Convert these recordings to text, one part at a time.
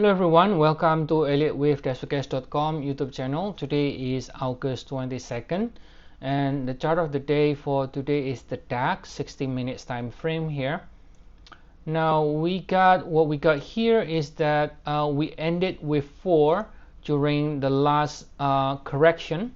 Hello everyone, welcome to Elliottwave-forecast.com YouTube channel. Today is August 22nd and the chart of the day for today is the DAX 60 minutes time frame here. Now what we got here is that we ended with 4 during the last correction,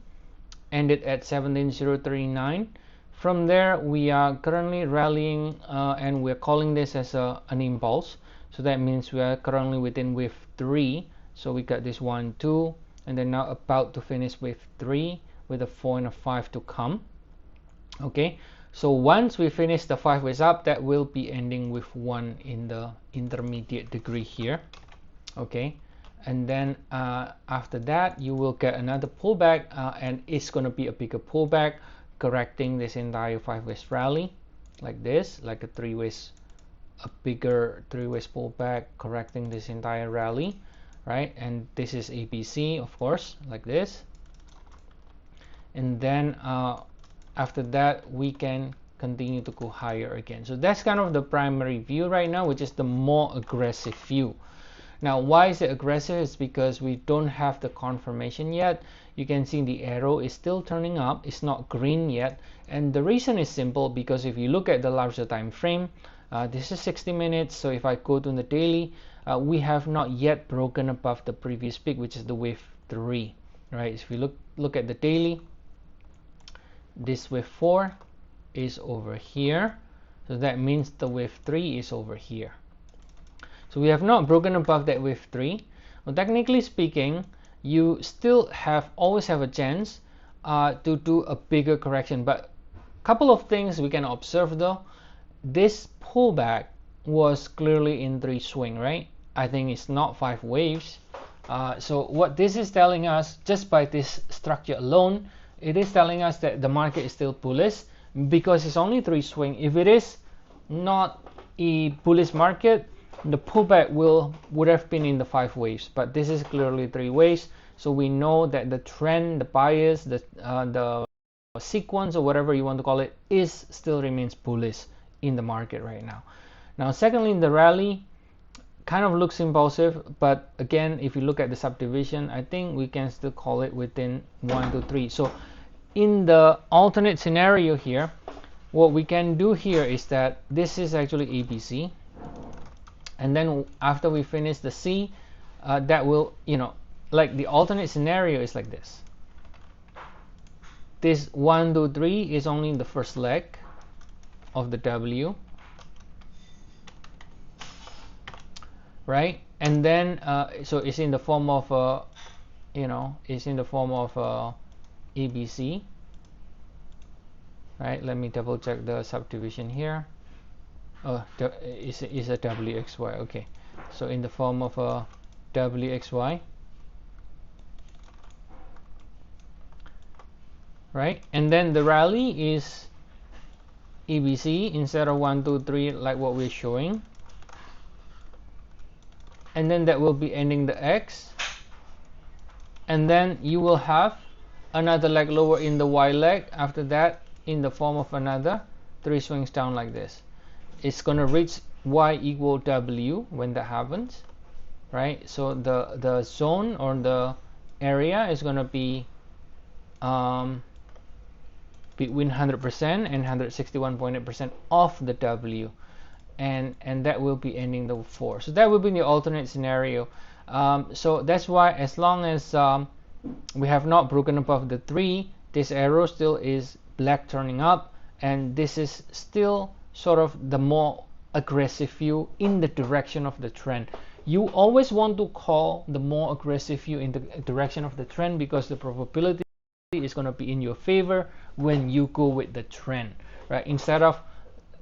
ended at 17,039. From there we are currently rallying and we're calling this as an impulse. So that means we are currently within wave 3. So we got this 1, 2, and then now about to finish wave 3 with a 4 and a 5 to come. Okay, so once we finish the 5 waves up, that will be ending with 1 in the intermediate degree here. Okay, and then after that you will get another pullback and it's going to be a bigger pullback, correcting this entire 5 waves rally like this, like a 3 waves, a bigger 3 waves pullback, correcting this entire rally, right? And this is ABC, of course, like this. And then after that we can continue to go higher again. So that's kind of the primary view right now, which is the more aggressive view. Now why is it aggressive? It's because we don't have the confirmation yet. You can see the arrow is still turning up, it's not green yet, and the reason is simple, because if you look at the larger time frame, this is 60 minutes, so if I go to the daily, we have not yet broken above the previous peak, which is the wave 3, right? If you look at the daily, this wave 4 is over here, so that means the wave 3 is over here. So we have not broken above that wave 3. Well, technically speaking, you still always have a chance to do a bigger correction, but a couple of things we can observe though. This pullback was clearly in 3 swing, right? I think it's not 5 waves. So what this is telling us, just by this structure alone, it is telling us that the market is still bullish because it's only 3 swing. If it is not a bullish market, the pullback would have been in the 5 waves, but this is clearly 3 waves. So we know that the trend, the bias, the sequence, or whatever you want to call it, still remains bullish in the market right now. Now secondly, the rally kind of looks impulsive, but again, if you look at the subdivision, I think we can still call it within 1 to 3. So in the alternate scenario here, what we can do here is that this is actually ABC, and then after we finish the C, that will, like the alternate scenario is like this. This 1 to 3 is only in the first leg of the W, right? And then so it's in the form of it's in the form of ABC, right? Let me double check the subdivision here. Oh, it's a WXY. Okay, so in the form of a WXY, right? And then the rally is ABC instead of 1, 2, 3 like what we're showing, and then that will be ending the X, and then you will have another leg lower in the Y leg after that in the form of another 3 swings down like this. It's going to reach Y equal W when that happens, right? So the zone or the area is going to be between 100% and 161.8% of the W, and that will be ending the 4. So that will be the alternate scenario. So that's why, as long as we have not broken above the 3, this arrow still is black turning up, and this is still sort of the more aggressive view in the direction of the trend. You always want to call the more aggressive view in the direction of the trend, because the probability is going to be in your favor when you go with the trend, right? Instead of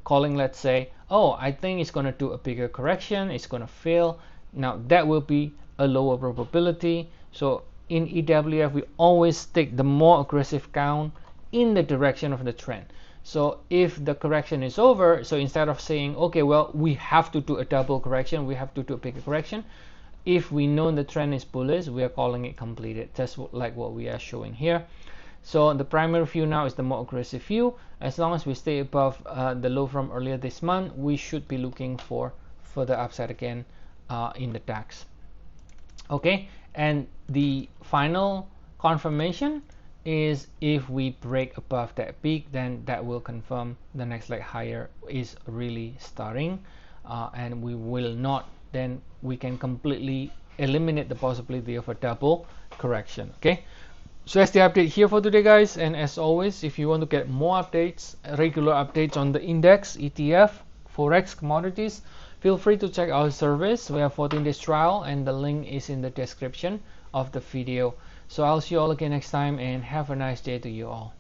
calling, let's say, oh, I think it's going to do a bigger correction, it's going to fail. Now that will be a lower probability. So in EWF, we always take the more aggressive count in the direction of the trend. So if the correction is over, so instead of saying, okay, well, we have to do a double correction, we have to do a bigger correction, if we know the trend is bullish, we are calling it completed, just like what we are showing here. So the primary view now is the more aggressive view. As long as we stay above the low from earlier this month, we should be looking for further upside again in the DAX. Okay, and the final confirmation is if we break above that peak, then that will confirm the next leg higher is really starting, and we will not, then we can completely eliminate the possibility of a double correction. Okay, so that's the update here for today, guys. And as always, if you want to get more updates, regular updates on the index, ETF, Forex, commodities, feel free to check our service. We have 14 days trial, and the link is in the description of the video. So I'll see you all again next time, and have a nice day to you all.